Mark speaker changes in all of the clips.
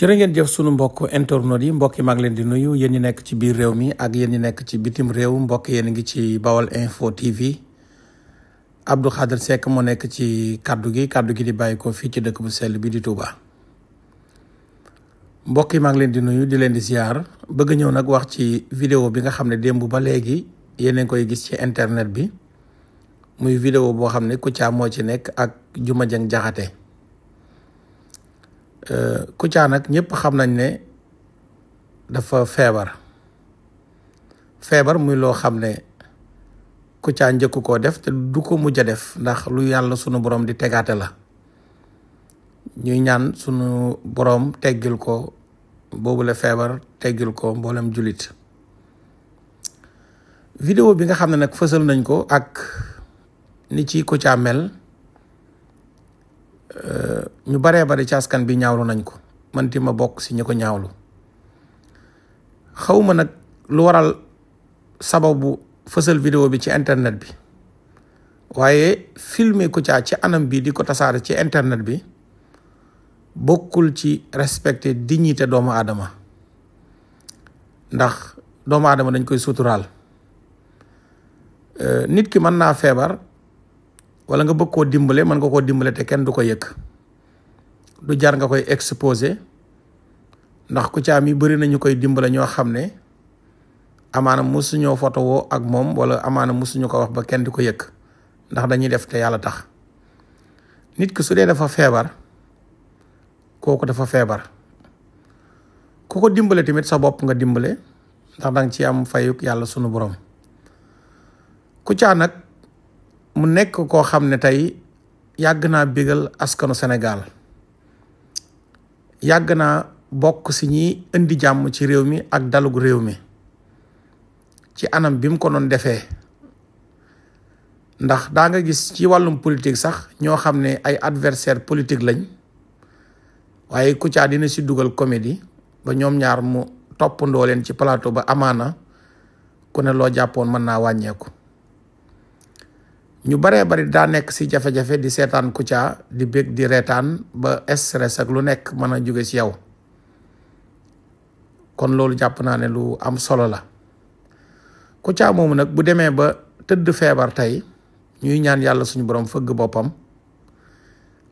Speaker 1: jërë ngeen jëf sunu mbokk internautes yi mbokk yi maa ngi leen di nuyu yéen ñi nekk ci biir réew mi ak yéen ñi nekk ci bitim réew mbokk yéen ngi ci Baol Info TV Abdou Khadre Seck moo nekk ci kaddu gi di bàyyi ko fii ci dëkk bu sell bi di Touba. mbokk yi maa ngi leen di nuyu di leen di ziar bëgg ñëw nag wax ci vidéo bi nga xam ne démb ba léegi yéen a ngi koy gis ci internet bi muy vidéo boo xam ne Kouthia moo ci nekk ak Juma Jeng Jaxate. Kouthia nag ñëpp xam nañ ne dafa feebar muy loo xam ne Kouthia njëkku koo def te du ko mujj a def ndax lu yàlla sunu borom di tegaate la ñuy ñaan sunu borom teggil ko boobule feebar teggil ko mboolem jullit. vidéo bi nga xam ne nag fësal nañ ko ak ni ci Kouthia mel ñu baree bari ci askan bi ñaawlu nañ ko man ti ma bokk si ñi ko ñaawlu xawma nag lu waral sababu fësal vidéo bi ci internet bi waaye filmer Kouthia ci anam bi di ko tasaare ci internet bi bokkul ci respecter dignité doomu aadama ndax doomu aadama dañ koy suturaal nit ki mën naa feebar wala nga bëgg koo dimbale mën nga koo dimbale te kenn du ko yëg du jar nga koy exposé ndax Kouthia mi bëri nañu koy dimbale ñoo xam ne amaana musuñoo photo woo ak moom wala amaana musuñu ko wax ba kenn di ko yëg ndax dañuy def te yàlla tax nit ki su dee dafa feebar kooku dafa feebar ku ko dimbale tamit sa bopp nga dimbale ndax danga ci am fayuk yàlla sunu borom. Kouthia nag mu nekk koo xam ne tey yàgg naa bégal askanu Sénégal yàgg naa bokk si ñi indi jàmm ci réew mi ak dalug réew mi ci anam bi mu ko doon defee ndax daa nga gis ci wàllum politique sax ñoo xam ne ay adversaire politique lañ waaye Kouthia dina si dugal comédie ba ñoom ñaar mu toppandoo leen ci plateau ba amaana ku ne loo jàppoon mën naa wàññeeku. ñu baree bari daa nekk si jafe-jafe di seetaan Kouthia di bég di reetaan ba stress ak lu nekk mën a jóge ci yow kon loolu jàpp naa ne lu am solo la. Kouthia moomu nag bu demee ba tëdd feebar tey ñuy ñaan yàlla suñu borom fëgg boppam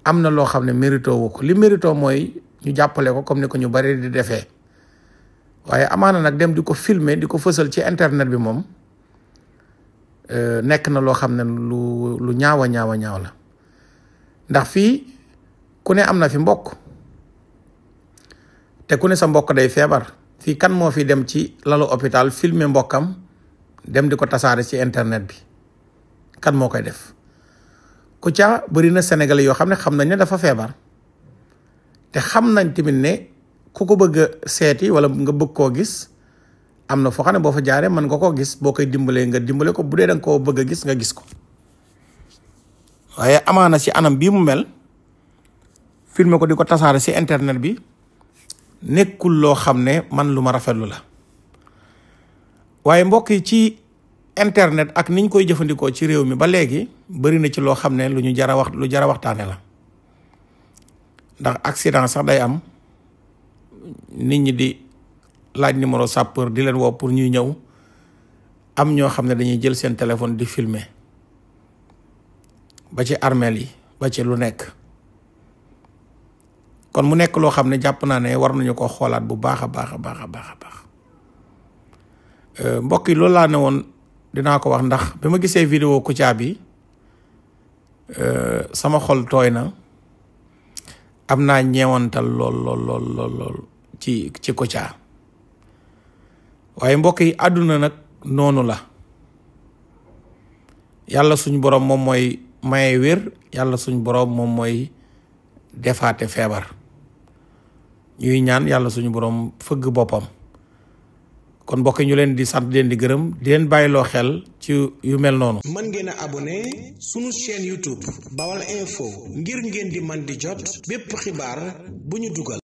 Speaker 1: am na loo xam ne mérito wu ko li mérito mooy ñu jàppale ko comme ni ko ñu bari di defee waaye amaana nag dem di ko filmer di ko fësal ci internet bi moom nekk na loo xam ne lu ñaaw la ndax fii ku ne am na fi mbokk te ku ne sa mbokk day feebar fii kan moo fi dem ci lalu hôpital filmer mbokkam dem di ko tasaare ci internet bi kan moo koy def. Kouthia bëri na Sénégalais yoo xam ne xam nañ ne dafa feebar te xam nañ tamit ne ku ko bëgg a seeti wala nga bëgg koo gis am na foo xam ne boo fa jaaree mën nga koo gis boo koy dimbalee nga dimbale ko bu dee danga koo bëgg a gis nga gis ko waaye amaana ci anam bii mu mel filmer ko di ko tasaare ci internet bi nekkul loo xam ne man lu ma rafetlu la waaye mbokk yi ci internet ak niñ koy jëfandikoo ci réew mi ba léegi bari na ci loo xam ne lu jara waxtaane la ndax accident sax day am nit ñi di laaj numéro sapeur di leen woo pour ñuy ñëw am ñoo xam ne dañuy jël seen téléphone di filmer ba ci armeel yi ba ci lu nekk kon mu nekk loo xam ne jàpp naa ne war nañu ko xoolaat bu baax a baax mbokk yi loolu laa ne woon dinaa ko wax ndax bi ma gisee vidéo Kouthia bi sama xol tooy na am naa ñeewantal lool ci Kouthia waaye mbokk yi àdduna nag noonu la yàlla suñu borom moom mooy maye wér yàlla suñu borom moom mooy defaate feebar ñuy ñaan yàlla suñu borom fëgg boppam kon mbokk yi ñu leen di sant leen di gërëm di leen bàyyiloo xel ci yu mel noonu.
Speaker 2: mën ngeen a abonné sunu chaîne YouTube Baol Info ngir ngeen di man di jot bépp xibaar bu ñu dugal.